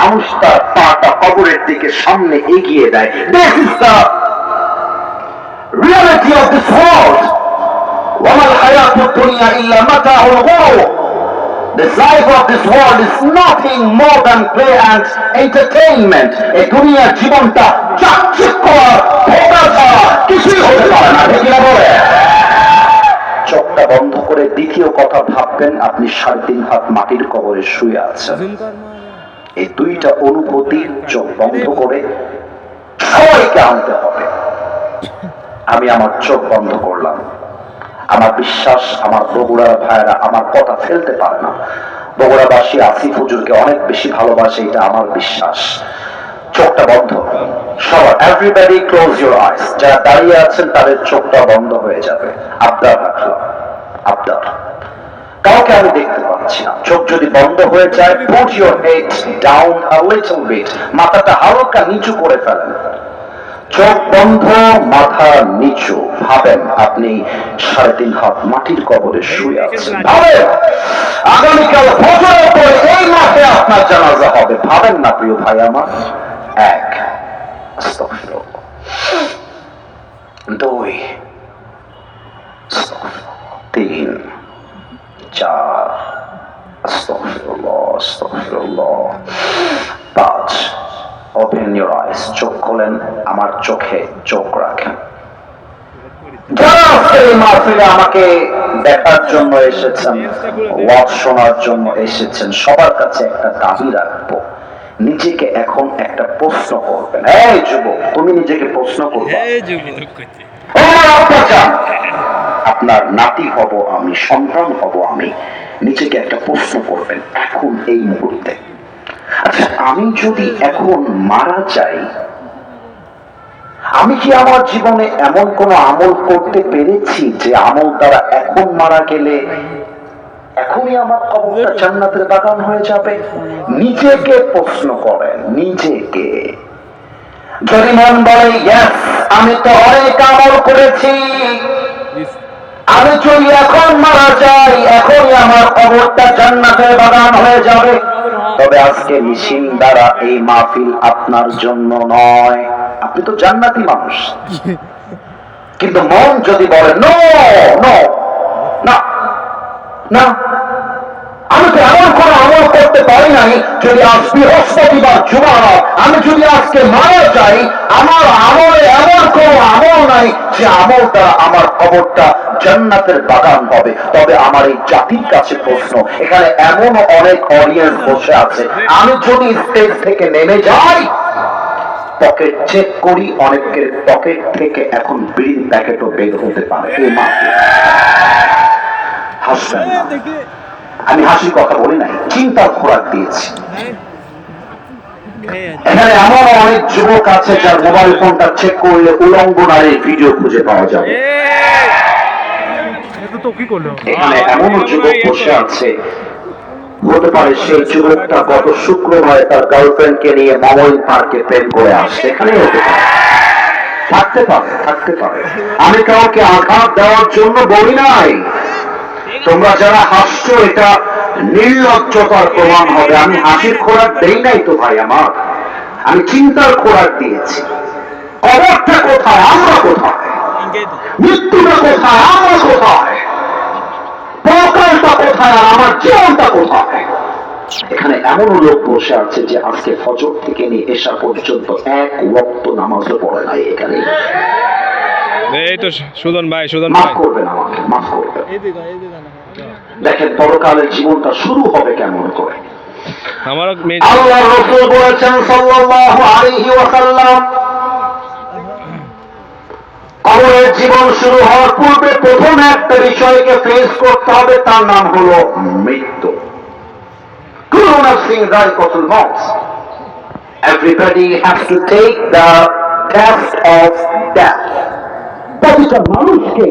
মানুষ তার পাটা কবরের দিকে সামনে এগিয়ে দেয়। This is the reality of this world. وَمَا الْحَيَاةُ الدُّنْيَا إِلَّا مَتَاعُ الْغُرُورِ. This life of this world is nothing more than play and entertainment. এই দুনিয়ার জীবনটা চাকচিক্য ধোঁকা ছাড়া কিছুই হতে পারে না। ঠিক না বলে? চোখটা বন্ধ করে দ্বিতীয় কথা ভাববেন, আপনি 3.5 হাত মাটির কবরে শুয়ে আছেন। এই দুইটা অনুভূতি চোখ বন্ধ করে সবাইকে আনতে হবে। আমি আমার চোখ বন্ধ করলাম। আমার বিশ্বাস আমার বগুড়ার ভাইয়েরা আমার কথা ফেলতে পারে না। বগুড়াবাসী আসিফ হুজুরকে অনেক বেশি ভালোবাসে, এটা আমার বিশ্বাস। চোখটা বন্ধ সবার, এভরিবডি ক্লোজ ইউর আইস। যারা দাঁড়িয়ে আছেন তাদের চোখটা বন্ধ হয়ে যাবে। আবদার রাখলাম, আবদার। কাউকে আমি দেখতে পাচ্ছি না। চোখ যদি বন্ধ হয়ে যায়, put your head down a little bit, মাথাটা হালকা নিচু করে ফেলেন। চোখ বন্ধ, মাথা নিচু। ভাবেন আপনি 3.5 হাত মাটির কবরে শুয়ে আছেন। ভাবেন আগামীকাল ফজরের পরে এই মাঠে আপনার জানাজা হবে। ভাবেন না প্রিয় ভাই আমার। 1, আস্তাগফিরুল্লাহ। 2, আস্তাগফিরুল্লাহ। 3, 4, আস্তাগফিরুল্লাহ, আস্তাগফিরুল্লাহ। 5, open your eyes. চোখ খোলেন, আমার চোখে চোখ রাখেন। যারা আজকে এই মাহফিলে আমাকে দেখার জন্য এসেছেন, ওয়াজ শোনার জন্য এসেছেন, সবার কাছে একটা দাবি রাখবো। নিজেকে এখন একটা প্রশ্ন করবেন। এই যুবক, তুমি নিজেকে প্রশ্ন করবে। আপনার নাতি হব আমি, সন্তান হব আমি। নিজেকে একটা প্রশ্ন করবেন এখন এই মুহূর্তে। আচ্ছা, আমি যদি এখন মারা যাই, আমি কি আমার জীবনে এমন কোন আমল করতে পেরেছি যে আমল দ্বারা এখন মারা গেলে এখনই আমার কবরটা জান্নাতের বাগান হয়ে যাবে? নিজেকে প্রশ্ন করেন, নিজেকে। যদি মন বলে ইয়েস, আমি তো অনেক আমল করেছি, আমি যদি এখন মারা যাই এখনই আমার কবরটা জান্নাতের বাগান হয়ে যাবে, তবে আজকে মিছিল দ্বারা এই মাহফিল আপনার জন্য নয়। আপনি তো জান্নাতি মানুষ। কিন্তু মন যদি বলে নো নো না না, আমি তো এমন কোন আমল করতে পারি নাই, যদি আজ বৃহস্পতিবার জুমার, আমি যদি আজকে মারা যাই, আমার আমলে এমন কোন আমল নাই যে আমল দ্বারা আমার কবরটা জান্নাতের বাগান হবে। তবে আমার এই জাতির কাছে প্রশ্ন, এখানে এমন অনেক অডিয়েন্স বসে আছে, আমি যদি স্টেজ থেকে নেমে যাই, পকেট চেক করি, অনেকের পকেট থেকে এখন বিড়ির প্যাকেটও বের হতে পারে। এই মাহফিল হাসবেন না, আমি হাসির কথা বলি নাই, চিন্তার খোরাক দিয়েছি। এখানে এমন অনেক যুবক আছে যার মোবাইল ফোনটা চেক করলে উলঙ্গ নারীর ভিডিও খুঁজে পাওয়া যাবে। এখানে এমন যুবক বসে আছে, হতে পারে সেই যুবকটা গত শুক্রবার তার গার্লফ্রেন্ডকে নিয়ে মামইন পার্কে প্রেম করে আসছে। এখানে হতে পারে, থাকতে পারে, থাকতে পারে। আমি কাউকে আঘাত দেওয়ার জন্য বলি নাই। তোমরা যারা হাসছো এটা নির্লজ্জতার প্রমাণ হবে। আমি হাসির খোরাক দেই নাই তো ভাই আমার, আমি চিন্তার খোরাক দিয়েছি। কবরটা কোথায়, আমরা কোথায়? মৃত্যুটা কোথায়, আমরা কোথায়? পরকালটা কোথায়, আর আমার জীবনটা কোথায়? এখানে এমন লোক বসে আছে যে আজকে ফজর থেকে নিয়ে এশা পর্যন্ত এক ওয়াক্ত নামাজও পড়ে নাই। এখানে এই তো সুদন ভাই, সুদন মাফ করবেন আমাকে, মাফ করবেন। দেখেন পরকালের জীবনটা শুরু হবে কেমন করে। আল্লাহর রাসূল বলেছেন সাল্লাল্লাহু আলাইহি ওয়াসাল্লাম, কবরের জীবন শুরু হওয়ার পূর্বে প্রথম একটা বিষয়কে ফেস করতে হবে, তার নাম হলো মৃত্যু। কুল্লু নাফসিন যায়িকাতুল মাউত। Everybody has to take the test of death. প্রতিটা মানুষকে